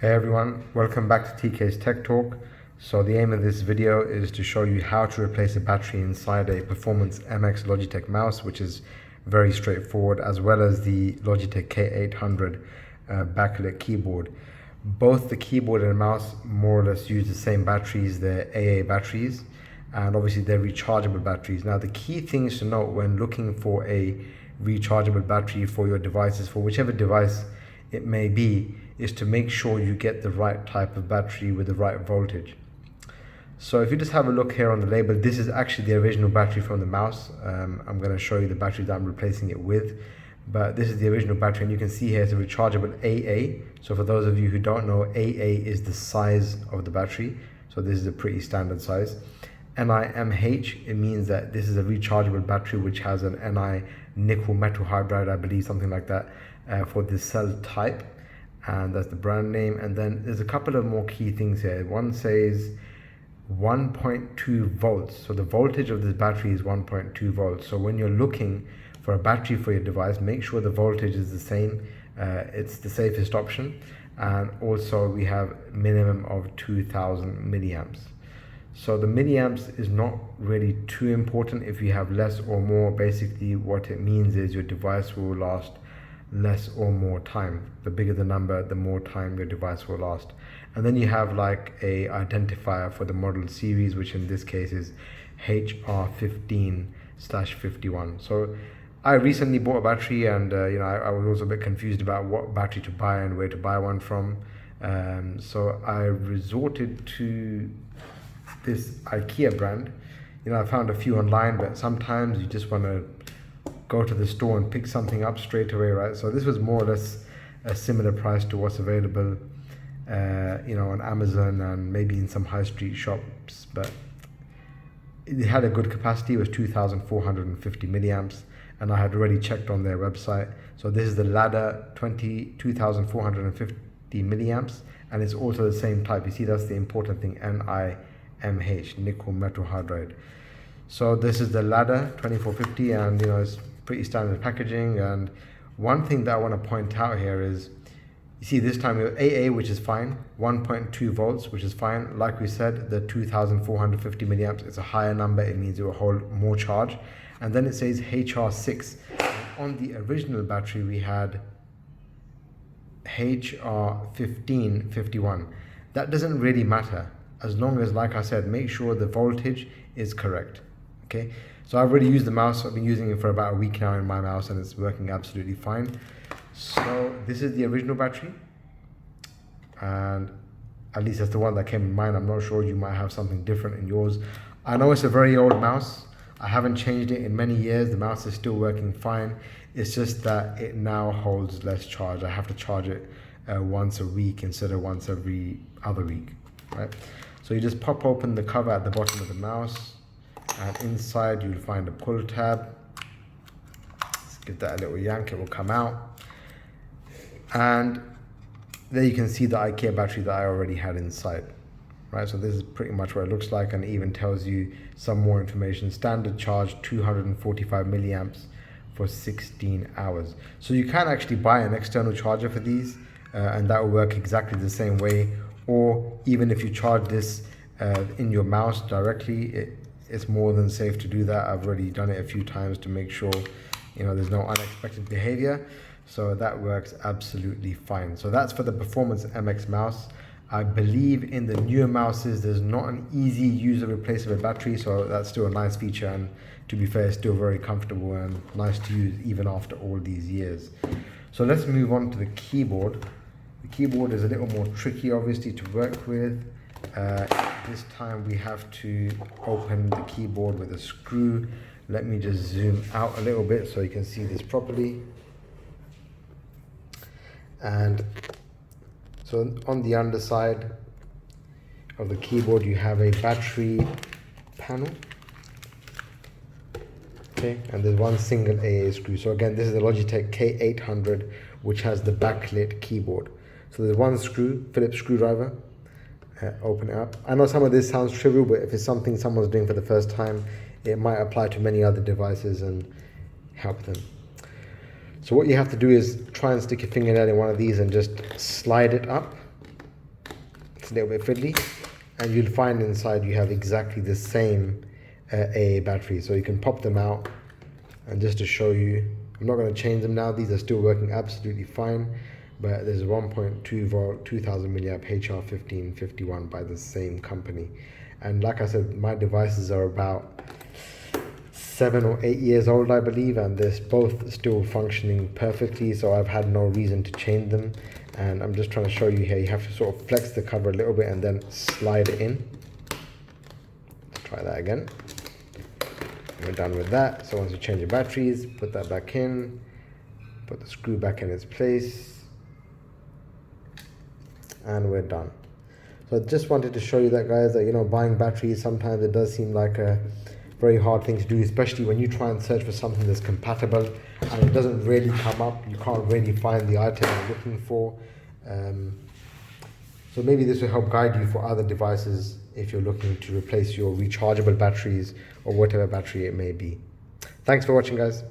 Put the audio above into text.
Hey everyone, welcome back to TK's Tech Talk. So the aim of this video is to show you how to replace a battery inside a Performance MX Logitech mouse, which is very straightforward, as well as the Logitech K800 backlit keyboard. Both the keyboard and mouse more or less use the same batteries. They're AA batteries, and obviously they're rechargeable batteries. Now the key things to note when looking for a rechargeable battery for your devices, for whichever device it may be, is to make sure you get the right type of battery with the right voltage. So if you just have a look here on the label, this is actually the original battery from the mouse. I'm going to show you the battery that I'm replacing it with, but this is the original battery, and you can see here it's a rechargeable AA. So for those of you who don't know, AA is the size of the battery, so this is a pretty standard size. NiMH, it means that this is a rechargeable battery which has an Ni nickel metal hydride, I believe, something like that, for this cell type, and that's the brand name. And then there's a couple of more key things here. One says 1.2 volts, so the voltage of this battery is 1.2 volts. So when you're looking for a battery for your device, make sure the voltage is the same. It's the safest option. And also we have minimum of 2000 milliamps. So the milliamps is not really too important. If you have less or more, basically what it means is your device will last less or more time. The bigger the number, the more time your device will last. And then you have like a identifier for the model series, which in this case is HR15/51. So I recently bought a battery, and I was also a bit confused about what battery to buy and where to buy one from. So I resorted to this IKEA brand. I found a few online, but sometimes you just want to go to the store and pick something up straight away, right? So this was more or less a similar price to what's available on Amazon and maybe in some high street shops, but it had a good capacity. It was 2450 milliamps, and I had already checked on their website. So this is the LADDA 2450 milliamps, and it's also the same type. You see, that's the important thing, NiMH, nickel metal hydride. So this is the LADDA 2450, and it's pretty standard packaging. And one thing that I want to point out here is, you see this time we have AA, which is fine, 1.2 volts, which is fine. Like we said, the 2450 milliamps, it's a higher number, it means it will hold more charge. And then it says HR6. On the original battery we had HR15/51. That doesn't really matter, as long as, like I said, make sure the voltage is correct. Okay, so I've already used the mouse. I've been using it for about a week now in my mouse, and it's working absolutely fine. So this is the original battery, and at least that's the one that came in mine. I'm not sure, you might have something different in yours. I know it's a very old mouse. I haven't changed it in many years. The mouse is still working fine. It's just that it now holds less charge. I have to charge it once a week instead of once every other week, right? So you just pop open the cover at the bottom of the mouse, and inside you'll find a pull tab. Let's give that a little yank, it will come out. And there you can see the IKEA battery that I already had inside, right? So this is pretty much what it looks like, and it even tells you some more information. Standard charge 245 milliamps for 16 hours. So you can actually buy an external charger for these, and that will work exactly the same way. Or even if you charge this in your mouse directly, it's more than safe to do that. I've already done it a few times to make sure there's no unexpected behavior. So that works absolutely fine. So that's for the Performance MX mouse. I believe in the newer mouses there's not an easy user replaceable battery, so that's still a nice feature, and to be fair, it's still very comfortable and nice to use even after all these years. So let's move on to the keyboard. The keyboard is a little more tricky, obviously, to work with. This time we have to open the keyboard with a screw. Let me just zoom out a little bit so you can see this properly. And so on the underside of the keyboard you have a battery panel. Okay, and there's one single AA screw. So again, this is the Logitech K800, which has the backlit keyboard. So there's one screw, Phillips screwdriver. Open it up. I know some of this sounds trivial, but if it's something someone's doing for the first time, it might apply to many other devices and help them. So what you have to do is try and stick your fingernail in one of these and just slide it up. a little bit fiddly, and you'll find inside you have exactly the same AA batteries. So you can pop them out, and just to show you, I'm not going to change them now, these are still working absolutely fine, but there's 1.2 volt 2000 milliamp HR1551 by the same company. And like I said, my devices are about 7 or 8 years old, I believe, and they're both still functioning perfectly, so I've had no reason to change them. And I'm just trying to show you here, you have to sort of flex the cover a little bit and then slide it in. Let's try that again. We're done with that. So once you change your batteries, put that back in, put the screw back in its place, and we're done. So I just wanted to show you that, guys, that, you know, buying batteries, sometimes it does seem like a very hard thing to do, especially when you try and search for something that's compatible and it doesn't really come up. You can't really find the item you're looking for. So maybe this will help guide you for other devices if you're looking to replace your rechargeable batteries or whatever battery it may be. Thanks for watching, guys.